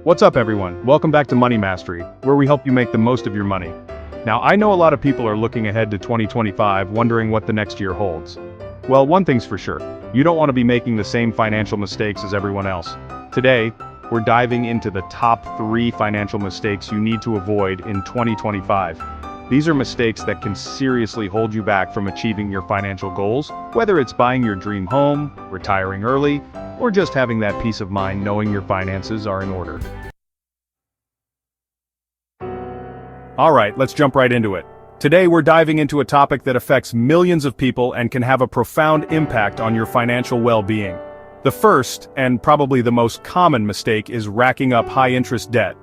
What's up everyone? Welcome back to Money Mastery, where we help you make the most of your money. Now I know a lot of people are looking ahead to 2025 wondering what the next year holds. Well, one thing's for sure, you don't want to be making the same financial mistakes as everyone else. Today, we're diving into the top 3 financial mistakes you need to avoid in 2025. These are mistakes that can seriously hold you back from achieving your financial goals, whether it's buying your dream home, retiring early, or just having that peace of mind knowing your finances are in order. Alright, let's jump right into it. Today we're diving into a topic that affects millions of people and can have a profound impact on your financial well-being. The first, and probably the most common mistake, is racking up high-interest debt.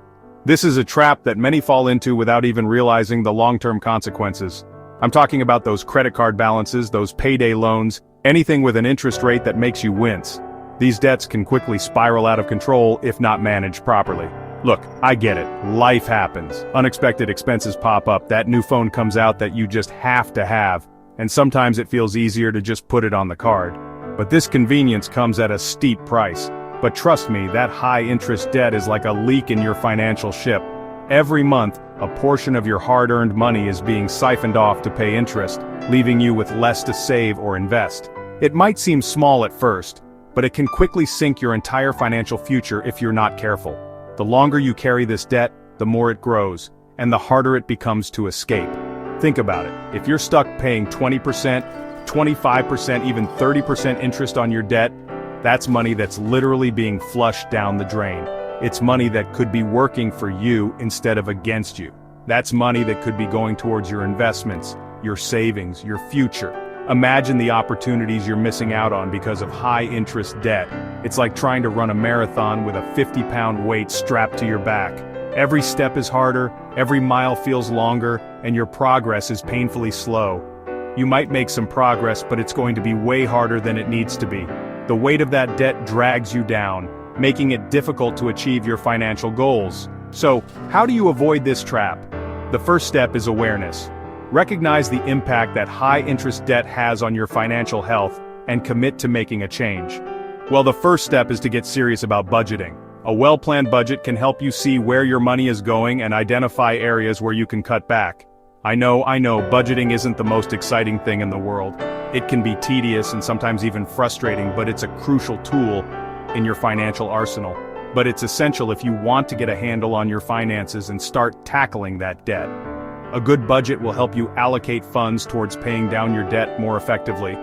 This is a trap that many fall into without even realizing the long-term consequences. I'm talking about those credit card balances, those payday loans, anything with an interest rate that makes you wince. These debts can quickly spiral out of control if not managed properly. Look, I get it. Life happens. Unexpected expenses pop up, that new phone comes out that you just have to have, and sometimes it feels easier to just put it on the card. But this convenience comes at a steep price. But trust me, that high-interest debt is like a leak in your financial ship. Every month, a portion of your hard-earned money is being siphoned off to pay interest, leaving you with less to save or invest. It might seem small at first, but it can quickly sink your entire financial future if you're not careful. The longer you carry this debt, the more it grows, and the harder it becomes to escape. Think about it. If you're stuck paying 20%, 25%, even 30% interest on your debt, that's money that's literally being flushed down the drain. It's money that could be working for you instead of against you. That's money that could be going towards your investments, your savings, your future. Imagine the opportunities you're missing out on because of high-interest debt. It's like trying to run a marathon with a 50-pound weight strapped to your back. Every step is harder, every mile feels longer, and your progress is painfully slow. You might make some progress, but it's going to be way harder than it needs to be. The weight of that debt drags you down, making it difficult to achieve your financial goals. So, how do you avoid this trap? The first step is awareness. Recognize the impact that high-interest debt has on your financial health and commit to making a change. Well, the first step is to get serious about budgeting. A well-planned budget can help you see where your money is going and identify areas where you can cut back. I know, budgeting isn't the most exciting thing in the world. It can be tedious and sometimes even frustrating, but it's a crucial tool in your financial arsenal. But it's essential if you want to get a handle on your finances and start tackling that debt. A good budget will help you allocate funds towards paying down your debt more effectively.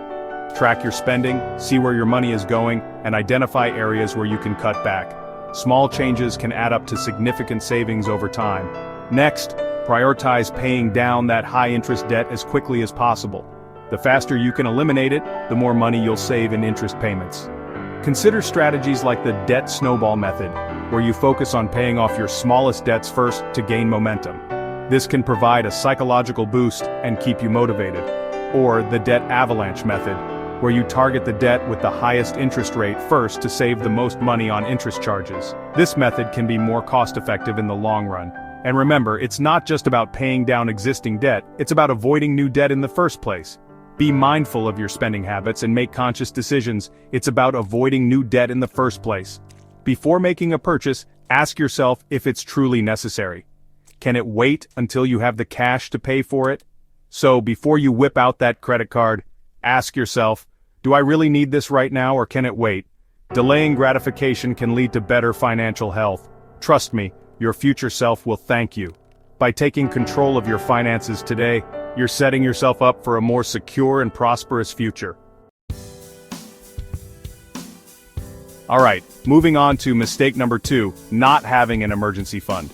Track your spending, see where your money is going, and identify areas where you can cut back. Small changes can add up to significant savings over time. Next, prioritize paying down that high-interest debt as quickly as possible. The faster you can eliminate it, the more money you'll save in interest payments. Consider strategies like the debt snowball method, where you focus on paying off your smallest debts first to gain momentum. This can provide a psychological boost and keep you motivated. Or the debt avalanche method, where you target the debt with the highest interest rate first to save the most money on interest charges. This method can be more cost-effective in the long run. And remember, it's not just about paying down existing debt, it's about avoiding new debt in the first place. Be mindful of your spending habits and make conscious decisions. It's about avoiding new debt in the first place. Before making a purchase, ask yourself if it's truly necessary. Can it wait until you have the cash to pay for it? So before you whip out that credit card, ask yourself, do I really need this right now or can it wait? Delaying gratification can lead to better financial health. Trust me, your future self will thank you. By taking control of your finances today, you're setting yourself up for a more secure and prosperous future. Alright, moving on to mistake number 2, not having an emergency fund.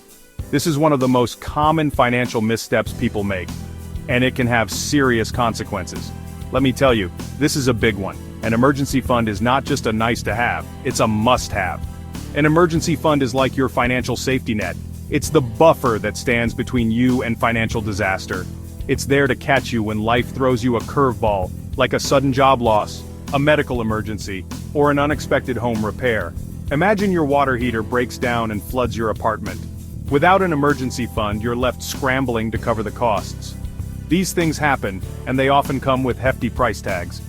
This is one of the most common financial missteps people make, and it can have serious consequences. Let me tell you, this is a big one. An emergency fund is not just a nice to have, it's a must-have. An emergency fund is like your financial safety net. It's the buffer that stands between you and financial disaster. It's there to catch you when life throws you a curveball, like a sudden job loss, a medical emergency, or an unexpected home repair. Imagine your water heater breaks down and floods your apartment. Without an emergency fund, you're left scrambling to cover the costs. These things happen, and they often come with hefty price tags.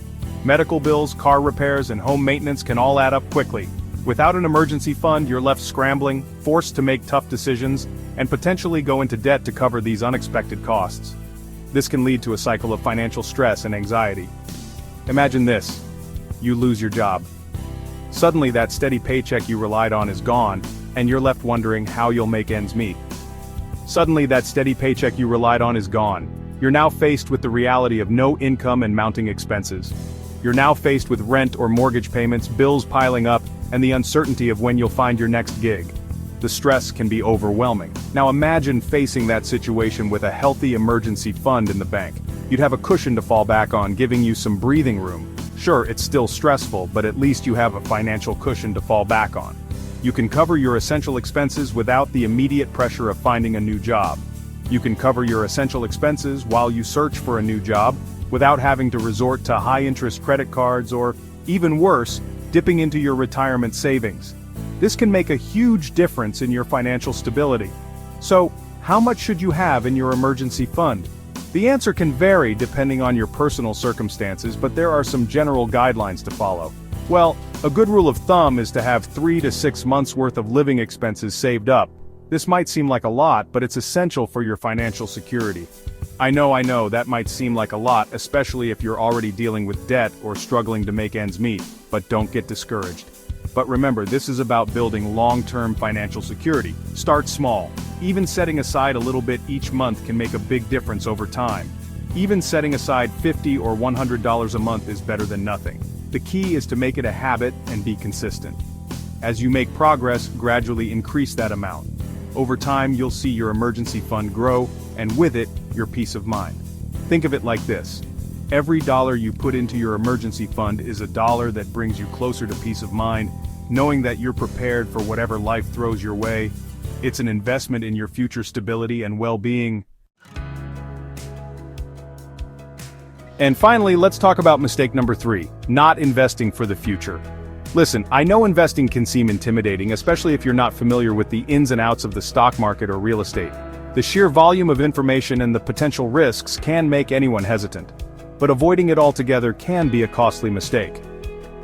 Medical bills, car repairs, and home maintenance can all add up quickly. Without an emergency fund, you're left scrambling, forced to make tough decisions, and potentially go into debt to cover these unexpected costs. This can lead to a cycle of financial stress and anxiety. Imagine this: you lose your job. Suddenly that steady paycheck you relied on is gone, and you're left wondering how you'll make ends meet. Suddenly that steady paycheck you relied on is gone. You're now faced with the reality of no income and mounting expenses. You're now faced with rent or mortgage payments, bills piling up, and the uncertainty of when you'll find your next gig. The stress can be overwhelming. Now imagine facing that situation with a healthy emergency fund in the bank. You'd have a cushion to fall back on, giving you some breathing room. Sure, it's still stressful, but at least you have a financial cushion to fall back on. You can cover your essential expenses without the immediate pressure of finding a new job. You can cover your essential expenses while you search for a new job, without having to resort to high-interest credit cards or, even worse, dipping into your retirement savings. This can make a huge difference in your financial stability. So, how much should you have in your emergency fund? The answer can vary depending on your personal circumstances, but there are some general guidelines to follow. Well, a good rule of thumb is to have 3 to 6 months worth of living expenses saved up. This might seem like a lot, but it's essential for your financial security. I know, that might seem like a lot, especially if you're already dealing with debt or struggling to make ends meet, but don't get discouraged. But remember, this is about building long-term financial security. Start small. Even setting aside a little bit each month can make a big difference over time. Even setting aside $50 or $100 a month is better than nothing. The key is to make it a habit and be consistent. As you make progress, gradually increase that amount. Over time, you'll see your emergency fund grow, and with it, your peace of mind. Think of it like this: every dollar you put into your emergency fund is a dollar that brings you closer to peace of mind, knowing that you're prepared for whatever life throws your way. It's an investment in your future stability and well-being. And finally, let's talk about mistake number 3, not investing for the future. Listen, I know investing can seem intimidating, especially if you're not familiar with the ins and outs of the stock market or real estate. The sheer volume of information and the potential risks can make anyone hesitant. But avoiding it altogether can be a costly mistake.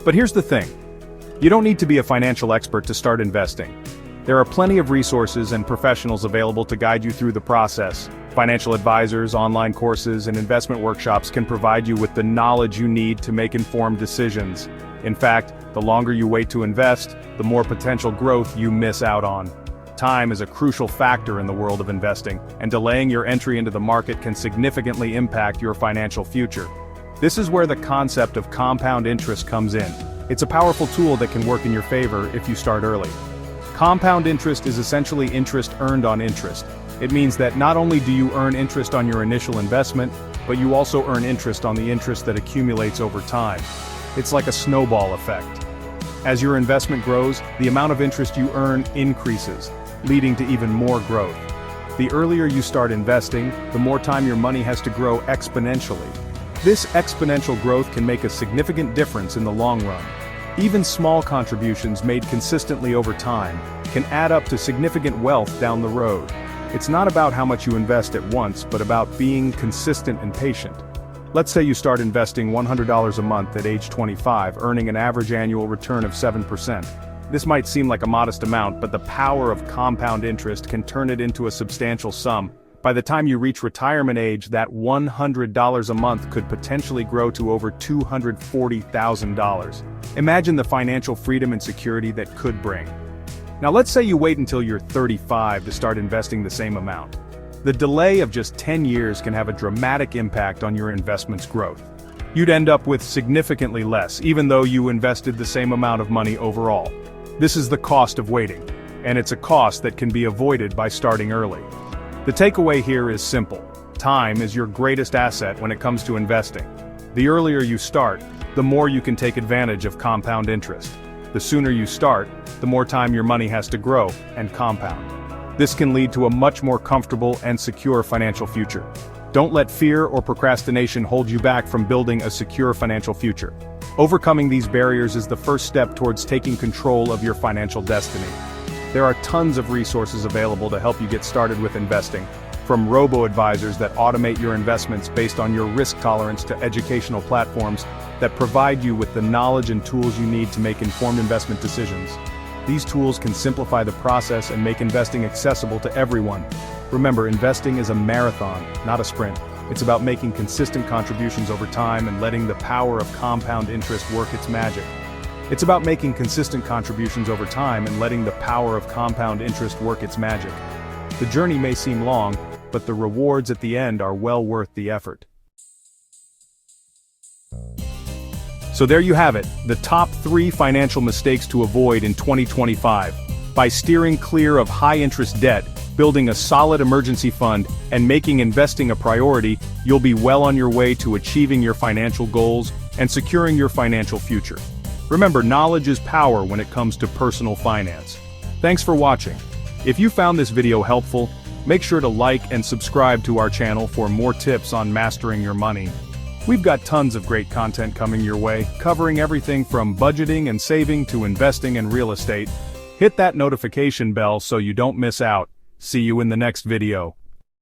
But here's the thing: you don't need to be a financial expert to start investing. There are plenty of resources and professionals available to guide you through the process. Financial advisors, online courses, and investment workshops can provide you with the knowledge you need to make informed decisions. In fact, the longer you wait to invest, the more potential growth you miss out on. Time is a crucial factor in the world of investing, and delaying your entry into the market can significantly impact your financial future. This is where the concept of compound interest comes in. It's a powerful tool that can work in your favor if you start early. Compound interest is essentially interest earned on interest. It means that not only do you earn interest on your initial investment, but you also earn interest on the interest that accumulates over time. It's like a snowball effect. As your investment grows, the amount of interest you earn increases, leading to even more growth. The earlier you start investing, the more time your money has to grow exponentially. This exponential growth can make a significant difference in the long run. Even small contributions made consistently over time can add up to significant wealth down the road. It's not about how much you invest at once, but about being consistent and patient. Let's say you start investing $100 a month at age 25, earning an average annual return of 7%. This might seem like a modest amount, but the power of compound interest can turn it into a substantial sum. By the time you reach retirement age, that $100 a month could potentially grow to over $240,000. Imagine the financial freedom and security that could bring. Now let's say you wait until you're 35 to start investing the same amount. The delay of just 10 years can have a dramatic impact on your investment's growth. You'd end up with significantly less, even though you invested the same amount of money overall. This is the cost of waiting, and it's a cost that can be avoided by starting early. The takeaway here is simple: time is your greatest asset when it comes to investing. The earlier you start, the more you can take advantage of compound interest. The sooner you start, the more time your money has to grow and compound. This can lead to a much more comfortable and secure financial future. Don't let fear or procrastination hold you back from building a secure financial future. Overcoming these barriers is the first step towards taking control of your financial destiny. There are tons of resources available to help you get started with investing, from robo-advisors that automate your investments based on your risk tolerance to educational platforms that provide you with the knowledge and tools you need to make informed investment decisions. These tools can simplify the process and make investing accessible to everyone. Remember, investing is a marathon, not a sprint. It's about making consistent contributions over time and letting the power of compound interest work its magic. It's about making consistent contributions over time and letting the power of compound interest work its magic. The journey may seem long, but the rewards at the end are well worth the effort. So there you have it, the top 3 financial mistakes to avoid in 2025. By steering clear of high-interest debt, building a solid emergency fund, and making investing a priority, you'll be well on your way to achieving your financial goals and securing your financial future. Remember, knowledge is power when it comes to personal finance. Thanks for watching. If you found this video helpful, make sure to like and subscribe to our channel for more tips on mastering your money. We've got tons of great content coming your way, covering everything from budgeting and saving to investing and real estate. Hit that notification bell so you don't miss out. See you in the next video.